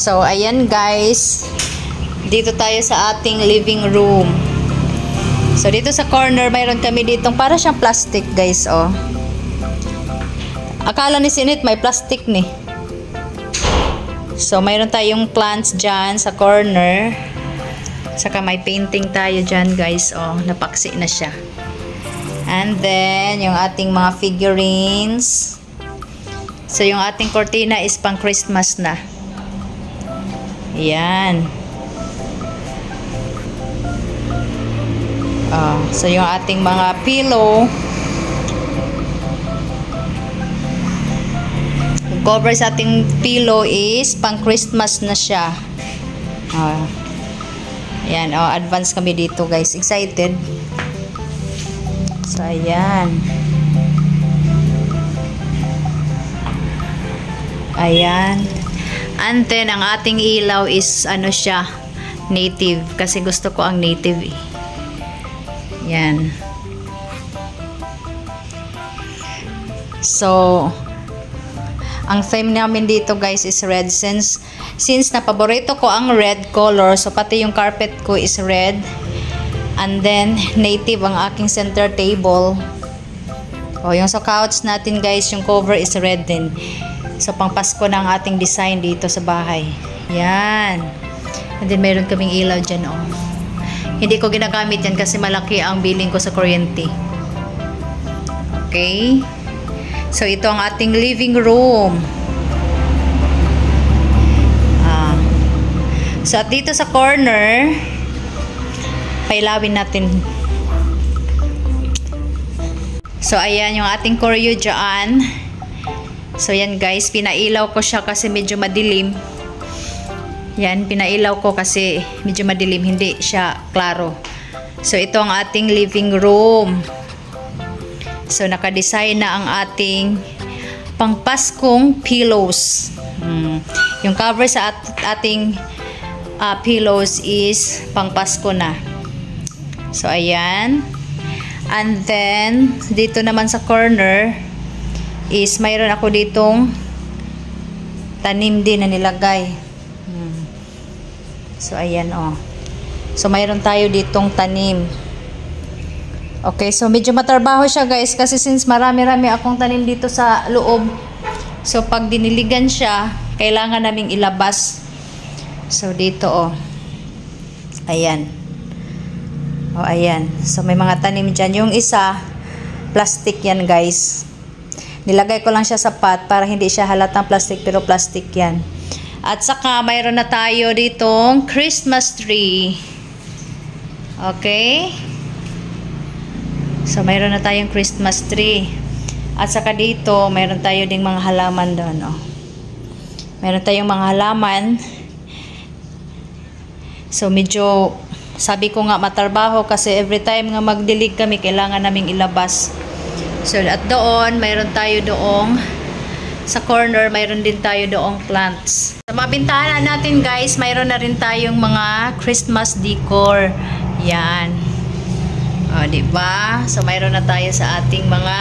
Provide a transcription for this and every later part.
So, ayan guys. Dito tayo sa ating living room. So, dito sa corner, mayroon kami ditong para siyang plastic guys, oh. Akala ni Sinit may plastic ni. So, mayroon tayong plants dyan sa corner. Saka may painting tayo dyan guys, oh. Napaksi na siya. And then, yung ating mga figurines. So, yung ating cortina is pang Christmas na. Ayan. So, yung ating mga pillow. Yung cover sa ating pillow is pang Christmas na siya. Ayan. Advance kami dito guys. Excited. So, ayan. Ayan. And then, ang ating ilaw is, ano siya, native. Kasi gusto ko ang native eh. Yan. So, ang theme namin dito guys is red. Since napaborito ko ang red color, so pati yung carpet ko is red. And then, native ang aking center table. Yung sa couch natin guys, yung cover is red din. So, pang Pasko na ang ating design dito sa bahay. Yan. And then, mayroon kaming ilaw dyan, oh. Hindi ko ginagamit yan kasi malaki ang billing ko sa kuryente. Okay. So, ito ang ating living room. So, at dito sa corner, pailawin natin. So, ayan yung ating koryo dyan. So, yan guys, pinailaw ko siya kasi medyo madilim. Yan, pinailaw ko kasi medyo madilim, hindi siya klaro. So, ito ang ating living room. So, nakadesign na ang ating pangpaskong pillows. Yung cover sa ating pillows is pangpasko na. So, ayan. And then, dito naman sa corner, is mayroon ako ditong tanim din na nilagay. So, ayan, oh. So, mayroon tayo ditong tanim. Okay, so medyo matrabaho siya guys kasi since marami-rami akong tanim dito sa loob. So, pag diniligan siya, kailangan naming ilabas. So, dito, oh. Ayan. Oh, ayan. So, may mga tanim dyan. Yung isa, plastic yan guys. Nilagay ko lang siya sa pot para hindi siya halatang plastic pero plastic yan. At saka mayroon na tayo ditong Christmas tree. Okay? So mayroon na tayong Christmas tree. At saka dito mayroon tayo ding mga halaman doon. Oh. Mayroon tayong mga halaman. So medyo sabi ko nga matrabaho kasi every time nga magdilig kami kailangan naming ilabas. So, at doon, mayroon tayo doong, sa corner, mayroon din tayo doong plants. Sa mga bintana natin, guys, mayroon na rin tayong mga Christmas decor. Yan. O, diba? So, mayroon na tayo sa ating mga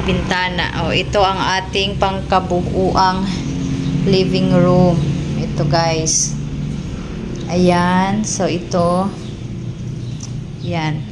bintana. O, ito ang ating pangkabuuang living room. Ito, guys. Ayan. So, ito. Yan.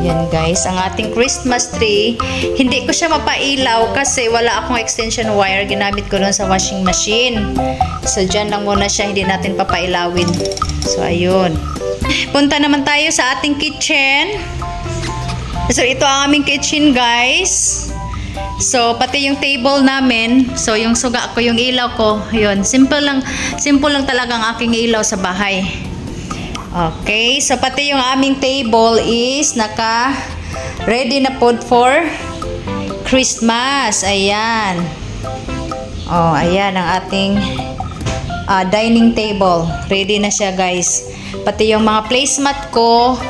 Yan guys, ang ating Christmas tree, hindi ko siya mapailaw kasi wala akong extension wire, ginamit ko doon sa washing machine. So dyan lang muna siya, hindi natin papailawin. So ayun. Punta naman tayo sa ating kitchen. So ito ang aming kitchen guys. So pati yung table namin, so yung suga ko, yung ilaw ko, yun, simple lang talaga ang aking ilaw sa bahay. Okay, so pati yung aming table is ready na po for Christmas. Ayan. Oh, ayan ang ating dining table. Ready na siya, guys. Pati yung mga placemat ko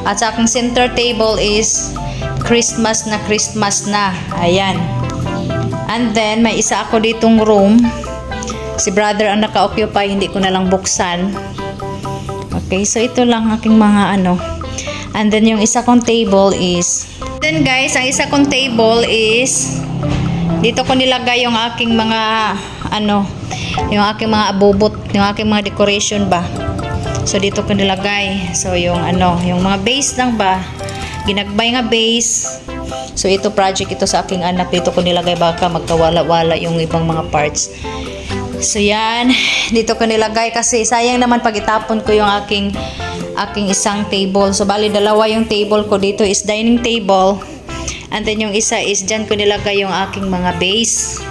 at sa aking center table is Christmas na. Ayan. And then may isa ako ditong room. Si brother ang naka-occupy, hindi ko na lang buksan. Okay, so ito lang aking mga and then yung isa kong table is then guys, ang isa kong table is dito ko nilagay yung aking mga yung aking mga abubot, yung aking mga decoration ba. So dito ko nilagay. So yung yung mga base lang ba, ginagbay nga base. So ito project ito sa aking anak, dito ko nilagay, baka magkawala-wala yung ibang mga parts. So yan, dito ko nilagay kasi sayang naman pag itapon ko yung aking isang table. So bali dalawa yung table ko, dito is dining table and then yung isa is dyan ko nilagay yung aking mga base.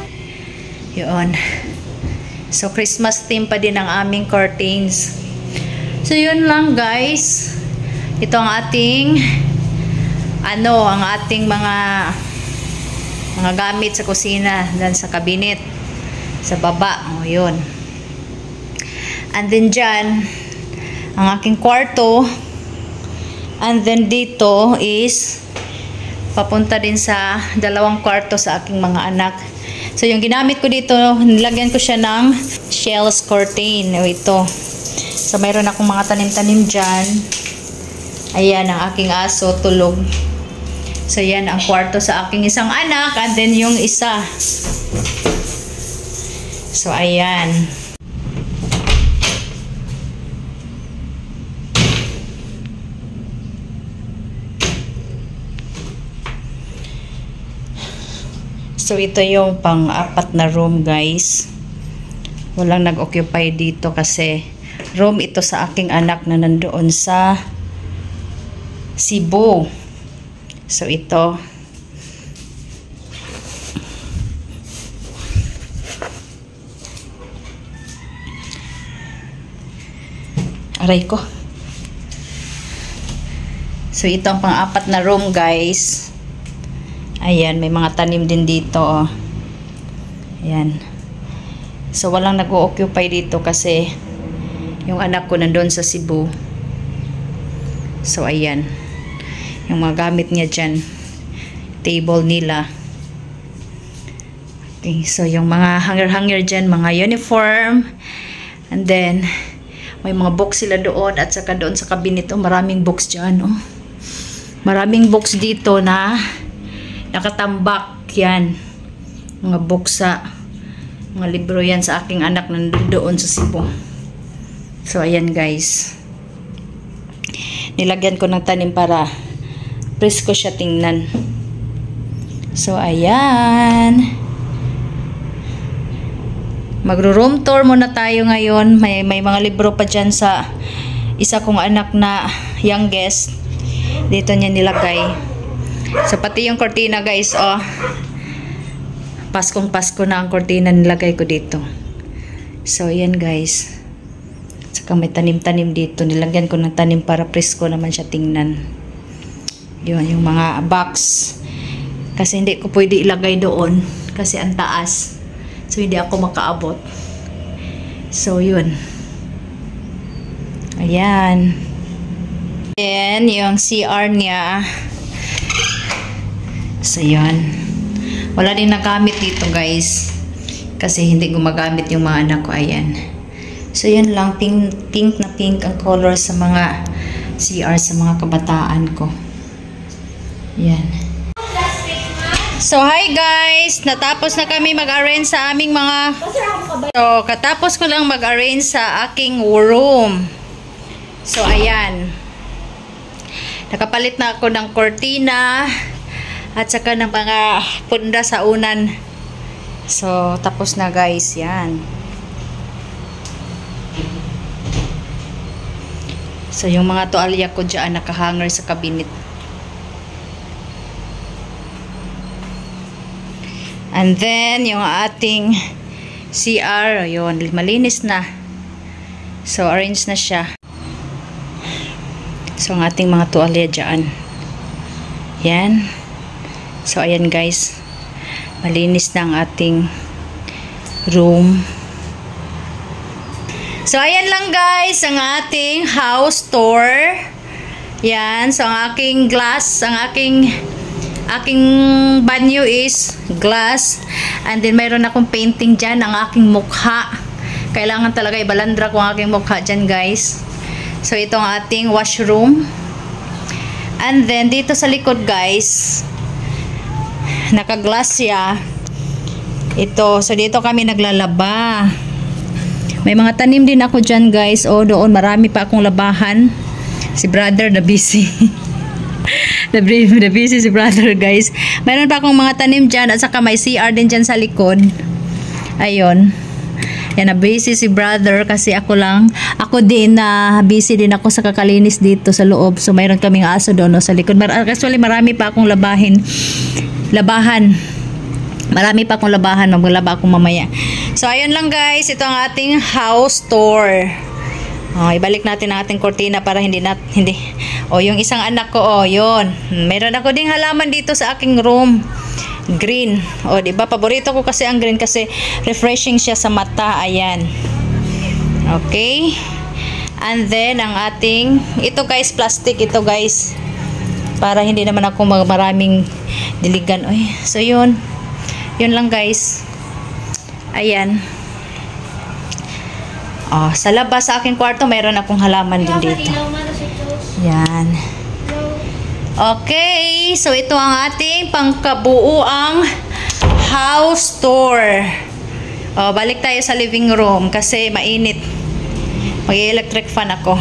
Yun. So Christmas theme pa din ang aming curtains. So yun lang guys. Ito ang ating ang ating mga gamit sa kusina, dan sa cabinet. Sa baba, yun. And then dyan, ang aking kwarto. And then dito is papunta din sa dalawang kwarto sa aking mga anak. So yung ginamit ko dito, nilagyan ko siya ng shells curtain. Ito. So mayroon akong mga tanim-tanim dyan. Ayan, ang aking aso, tulog. So yan ang kwarto sa aking isang anak. And then yung isa. So, ayan. So, ito yung pang-apat na room, guys. Walang nag-occupy dito kasi room ito sa aking anak na nandoon sa Cebu. So, ito. Aray ko. So, ito ang pang-apat na room, guys. Ayan, may mga tanim din dito. Oh. Ayan. So, walang nag-o-occupy dito kasi yung anak ko nandun sa Cebu. So, ayan. Yung mga gamit niya dyan. Table nila. Okay, so, yung mga hanger-hanger dyan, mga uniform. And then, may mga books sila doon at saka doon sa cabinet. Oh, maraming books dyan. Oh. Maraming books dito na nakatambak yan. Mga books mga libro yan sa aking anak na doon sa Cebu. So, ayan guys. Nilagyan ko ng tanim para presko siya tingnan. So, ayan. Magro-room tour muna tayo ngayon. May mga libro pa dyan sa isa kong anak na youngest. Dito niya nilagay. So, pati yung cortina guys, oh. Paskong-pasko na ang cortina nilagay ko dito. So, yan guys. Saka may tanim-tanim dito. Nilagyan ko ng tanim para presko naman siya tingnan. Yun, yung mga box. Kasi hindi ko pwede ilagay doon. Kasi ang taas. So, hindi ako makaabot. So, yun. Ayan. Then, yung CR niya. So, yun. Wala din nagamit dito, guys. Kasi hindi gumagamit yung mga anak ko. Ayan. So, yun lang. Pink na pink ang color sa mga CR sa mga kabataan ko. Ayan. So, hi guys! Natapos na kami mag-arrange sa aming mga... So, katapos ko lang mag-arrange sa aking room. So, ayan. Nakapalit na ako ng cortina at saka ng mga punda sa unan. So, tapos na guys. Yan. So, yung mga tuwalya ko dyan nakahanger sa cabinet. And then, yung ating CR, yun, malinis na. So, arrange na siya. So, ang ating mga tuwalya dyan. Yan. So, ayan guys. Malinis na ang ating room. So, ayan lang guys, ang ating house tour. Yan. So, ang aking glass, ang aking banyo is glass. And then, mayroon akong painting dyan, ang aking mukha. Kailangan talaga ibalandra ko ang aking mukha dyan, guys. So, ito ang ating washroom. And then, dito sa likod, guys, naka-glass siya. Ito. So, dito kami naglalaba. May mga tanim din ako dyan, guys. O, doon, marami pa akong labahan. Si brother na busy. The busy si brother, guys. Mayroon pa akong mga tanim dyan at saka may CR din dyan sa likod. Ayun. Yan, na busy si brother kasi ako din na busy din ako sa kakalinis dito sa loob. So, mayroon kaming aso doon sa likod. Actually, marami pa akong labahan. Marami pa akong labahan. Maglaba akong mamaya. So, ayun lang guys. Ito ang ating house tour. Ibalik natin ang ating kortina para hindi. Yung isang anak ko, yun. Meron ako ding halaman dito sa aking room. Green. Diba? Paborito ko kasi ang green kasi refreshing siya sa mata. Ayan. Okay. And then, ang ating, ito guys, plastic. Ito guys. Para hindi naman ako maraming diligan. So, yun. Yun lang guys. Ayan. Sa labas sa aking kwarto, mayroon akong halaman din dito. Yan. Okay. So, ito ang ating pangkabuuang house tour. Balik tayo sa living room kasi mainit. Mag-electric fan ako.